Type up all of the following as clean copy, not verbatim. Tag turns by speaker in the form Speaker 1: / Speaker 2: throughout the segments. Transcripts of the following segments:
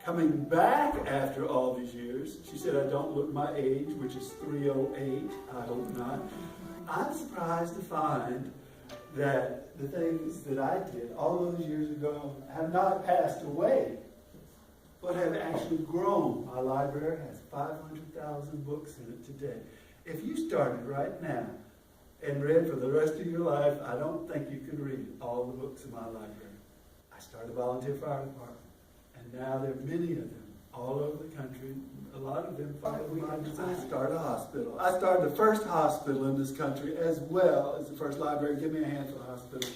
Speaker 1: Coming back after all these years, she said I don't look my age, which is 308. I hope not. I'm surprised to find that the things that I did all those years ago have not passed away, but have actually grown. My library has 500,000 books in it today. If you started right now and read for the rest of your life, I don't think you could read all the books in my library. I started a volunteer fire department, and now there are many of them all over the country. A lot of them follow my design. I started a hospital. I started the first hospital in this country as well as the first library. Give me a hand for the hospital.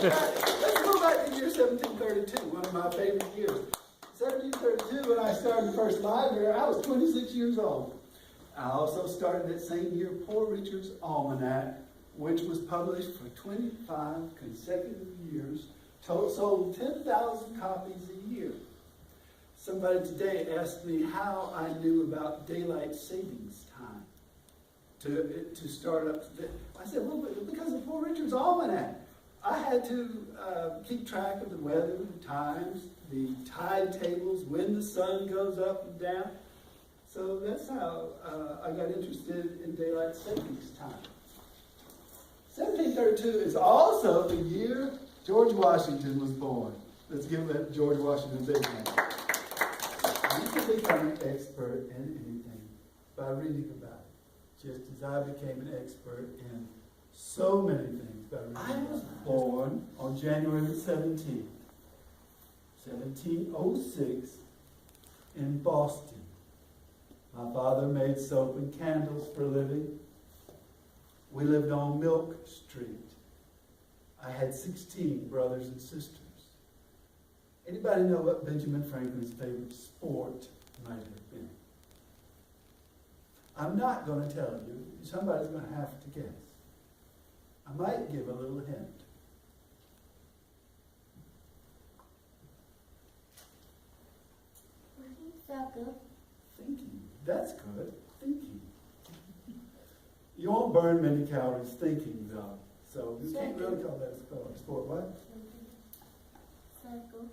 Speaker 1: Let's go back to the year 1732, one of my favorite years. 1732, when I started the first library, I was 26 years old. I also started that same year Poor Richard's Almanac, which was published for 25 consecutive years, sold 10,000 copies a year. Somebody today asked me how I knew about daylight savings time to start up. I said, well, because of Poor Richard's Almanac. I had to keep track of the weather, the times, the tide tables, when the sun goes up and down. So that's how I got interested in daylight savings time. 1732 is also the year George Washington was born. Let's give that George Washington a big hand. You can become an expert in anything by reading about it, just as I became an expert in so many things by reading about it. I was born on January the 17th, 1706, in Boston. My father made soap and candles for a living. We lived on Milk Street. I had 16 brothers and sisters. Anybody know what Benjamin Franklin's favorite sport might have been? I'm not going to tell you. Somebody's going to have to guess. I might give a little hint.
Speaker 2: Soccer.
Speaker 1: Thinking. That's good. Thinking. You won't burn many calories thinking, though. So you can't really call that a sport. What?
Speaker 2: Soccer.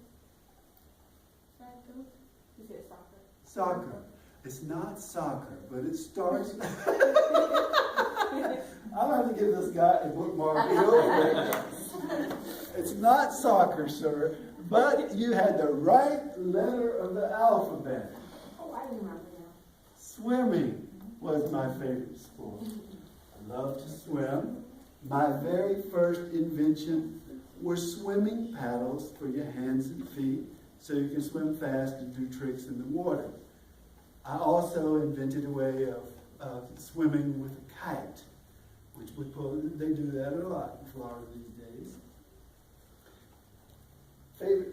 Speaker 2: Soccer.
Speaker 3: Is it soccer?
Speaker 1: Soccer. It's not soccer, but it starts. I'll have to give this guy a bookmark. It's not soccer, sir, but you had the right letter of the alphabet.
Speaker 3: Oh, I remember now.
Speaker 1: Swimming was my favorite sport. I love to swim. My very first invention were swimming paddles for your hands and feet so you can swim fast and do tricks in the water. I also invented a way of swimming with a kite, which would pull. They do that a lot in Florida these days.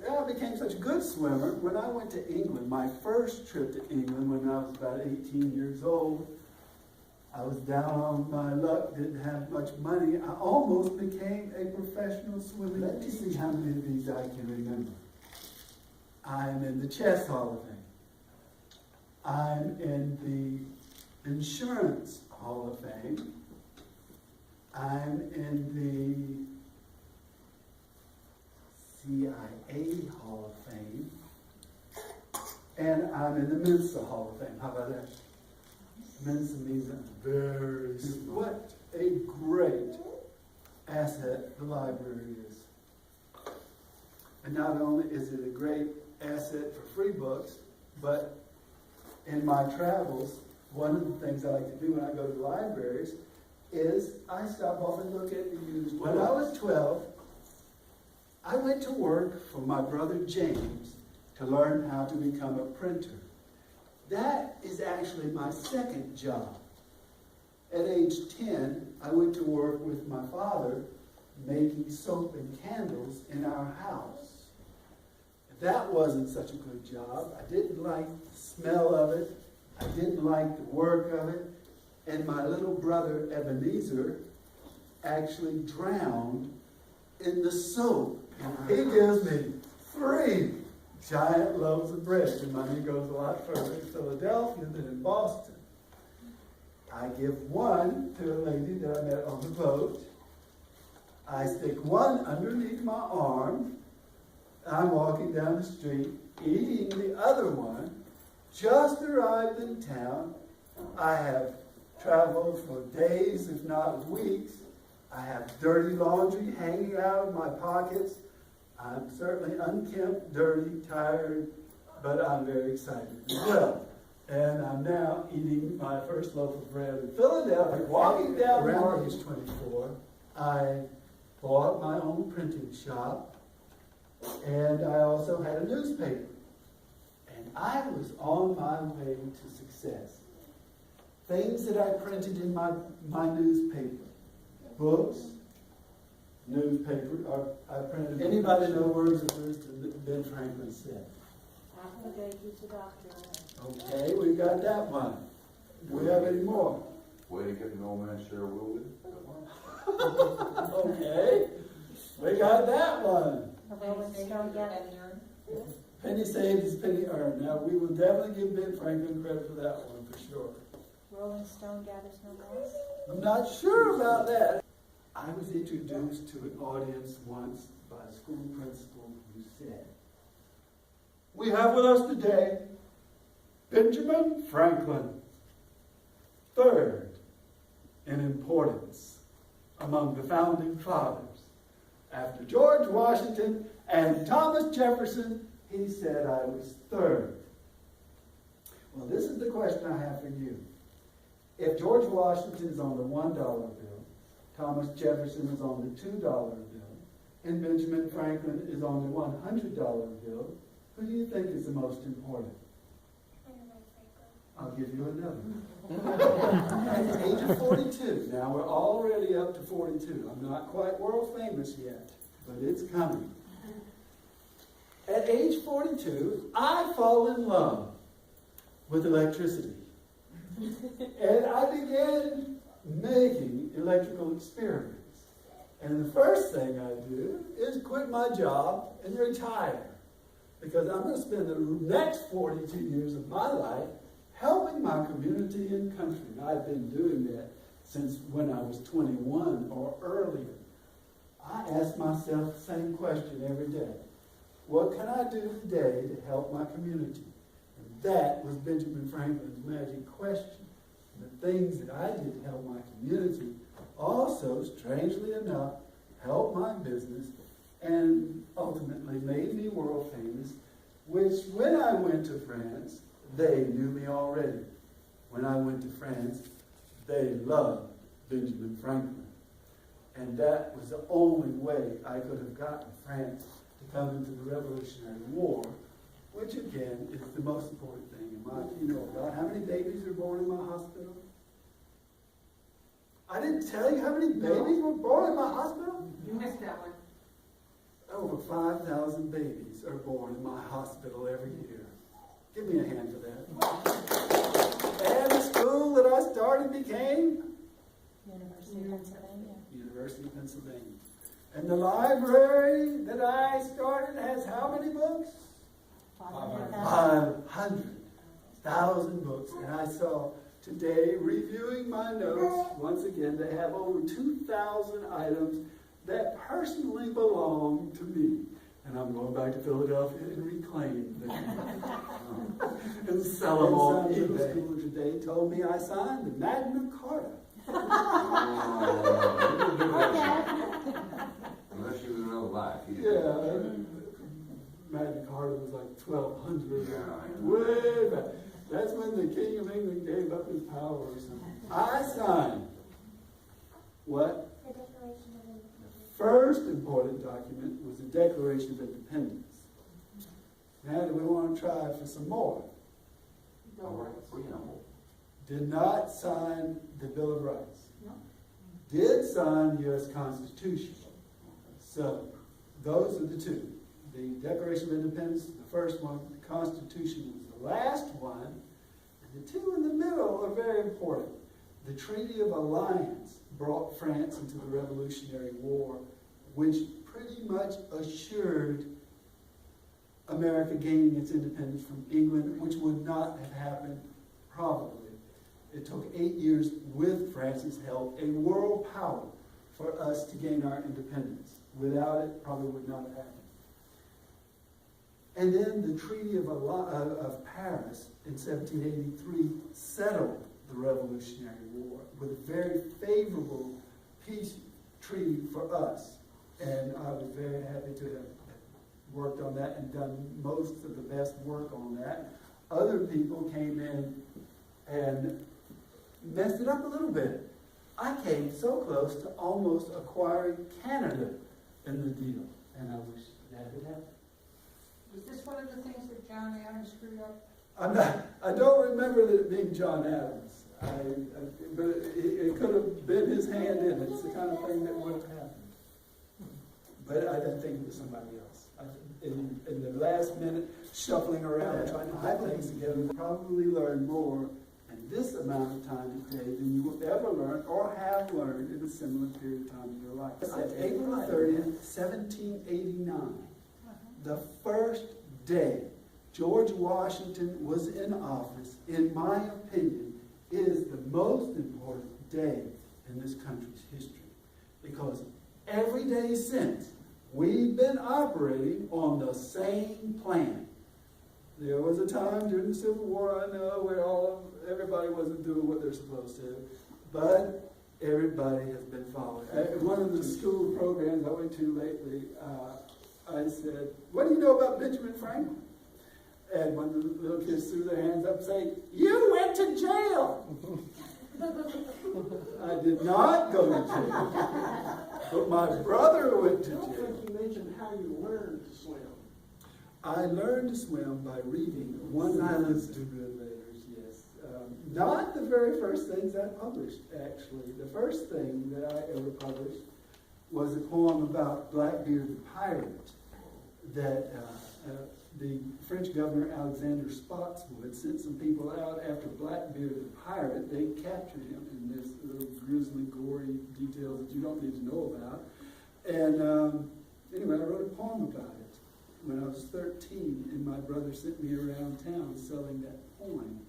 Speaker 1: I became such a good swimmer when I went to England. My first trip to England when I was about 18 years old, I was down on my luck, didn't have much money. I almost became a professional swimmer. Let me see how many of these I can remember. I'm in the Chess Hall of Fame. I'm in the Insurance Hall of Fame. I'm in the CIA Hall of Fame. And I'm in the Mensa Hall of Fame. How about that? Mensa means very smart. What a great asset the library is. And not only is it a great asset for free books, but in my travels, one of the things I like to do when I go to the libraries is I stop off and look at the used books. When I was 12, I went to work for my brother James to learn how to become a printer. That is actually my second job. At age 10, I went to work with my father making soap and candles in our house. That wasn't such a good job. I didn't like the smell of it. I didn't like the work of it. And my little brother Ebenezer actually drowned in the soap. He gives me 3 giant loaves of bread. And money goes a lot further in Philadelphia than in Boston. I give 1 to a lady that I met on the boat. I stick 1 underneath my arm, I'm walking down the street, eating the other one, just arrived in town. I have traveled for days, if not weeks. I have dirty laundry hanging out of my pockets. I'm certainly unkempt, dirty, tired, but I'm very excited as well. And I'm now eating my first loaf of bread in Philadelphia, walking down around age 24. I bought my own printing shop, and I also had a newspaper. And I was on my way to success. Things that I printed in my newspaper, books, newspaper, I printed. Anybody know words of wisdom that Ben Franklin said?
Speaker 3: Apple a day keeps the doctor away.
Speaker 1: Okay, we've got that one. Do we have any more?
Speaker 4: Way to get an old man share will with.
Speaker 1: Okay, we got that one.
Speaker 3: A Rolling Stone gathered.
Speaker 1: Penny saved is penny earned. Now, we will definitely give Ben Franklin credit for that one, for sure.
Speaker 3: Rolling Stone gathers no moss.
Speaker 1: I'm not sure about that. I was introduced to an audience once by a school principal who said, "We have with us today Benjamin Franklin, third in importance among the founding fathers. After George Washington and Thomas Jefferson, he said I was third." Well, this is the question I have for you. If George Washington is on the $1 bill, Thomas Jefferson is on the $2 bill, and Benjamin Franklin is on the $100 bill, who do you think is the most important? I'll give you another. At the age of 42, now we're already up to 42. I'm not quite world famous yet, but it's coming. At age 42, I fall in love with electricity. And I began making electrical experiments. And the first thing I do is quit my job and retire. Because I'm going to spend the next 42 years of my life helping my community and country. And I've been doing that since when I was 21 or earlier. I ask myself the same question every day. What can I do today to help my community? And that was Benjamin Franklin's magic question. And the things that I did to help my community also, strangely enough, helped my business and ultimately made me world famous, which when I went to France, they knew me already. When I went to France, they loved Benjamin Franklin. And that was the only way I could have gotten France to come into the Revolutionary War, which again is the most important thing in my, you know about how many babies were born in my hospital? I didn't tell you how many babies were born in my hospital?
Speaker 3: You missed that one.
Speaker 1: Over 5,000 babies are born in my hospital every year. Give me a hand for that. And the school that I started became
Speaker 3: University of Pennsylvania.
Speaker 1: University of Pennsylvania. And the library that I started has how many books? 500,000 books. And I saw today, reviewing my notes, once again, they have over 2,000 items that personally belong to me. And I'm going back to Philadelphia and reclaim them. And sell them on eBay. School today told me I signed the Magna Carta.
Speaker 4: Unless you was in real life.
Speaker 1: Yeah. Magna Carta was like 1,200.
Speaker 4: Yeah.
Speaker 1: Way back. That's when the King of England gave up his power or something. I signed what?
Speaker 2: The Declaration of Independence.
Speaker 1: The first important document was the Declaration of Independence. Now do we want to try for some more?
Speaker 4: No, preamble.
Speaker 1: Did not sign the Bill of Rights.
Speaker 3: No.
Speaker 1: Did sign the U.S. Constitution. So those are the two. The Declaration of Independence is the first one. The Constitution was the last one. And the two in the middle are very important. The Treaty of Alliance brought France into the Revolutionary War, which pretty much assured America gaining its independence from England, which would not have happened probably. It took 8 years with France's help, a world power, for us to gain our independence. Without it, probably would not have happened. And then the Treaty of Paris in 1783 settled the Revolutionary War with a very favorable peace treaty for us. And I was very happy to have worked on that and done most of the best work on that. Other people came in and messed it up a little bit. I came so close to almost acquiring Canada in the deal, and I wish that had happened.
Speaker 5: Was this one of the things that John Adams screwed up?
Speaker 1: I don't remember that it being John Adams, but it could have been his hand in it. It's the kind of thing that would have happened. But I didn't think it was somebody else. In the last minute, shuffling around, trying to put things together, you probably learned more in this amount of time today than you will ever learn or have learned in a similar period of time in your life. April 30th, 1789, the first day George Washington was in office, in my opinion, is the most important day in this country's history. Because every day since, we've been operating on the same plan. There was a time during the Civil War, I know, where everybody wasn't doing what they're supposed to, but everybody has been following. At one of the school programs I went to lately, I said, "What do you know about Benjamin Franklin?" And one of the little kids threw their hands up saying, "You went to jail!" I did not go to jail, but my brother went to
Speaker 6: I don't
Speaker 1: jail.
Speaker 6: think you mentioned how you learned to swim.
Speaker 1: I learned to swim by reading One Island's Do Good Letters, yes. Not the very first things I published, actually. The first thing that I ever published was a poem about Blackbeard the pirate that the French governor Alexander Spotswood sent some people out after Blackbeard the pirate. They captured him in this little grisly, gory details that you don't need to know about. And anyway, I wrote a poem about it when I was 13, and my brother sent me around town selling that poem.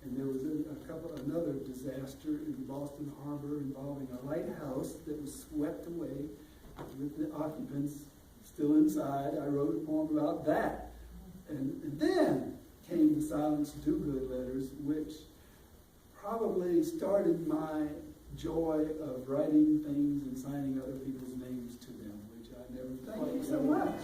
Speaker 1: And there was another disaster in Boston Harbor involving a lighthouse that was swept away with the occupants still inside. I wrote a poem about that. And then came the Silence Do-Good letters, which probably started my joy of writing things and signing other people's names to them, which I never thought.
Speaker 6: Thank you so much.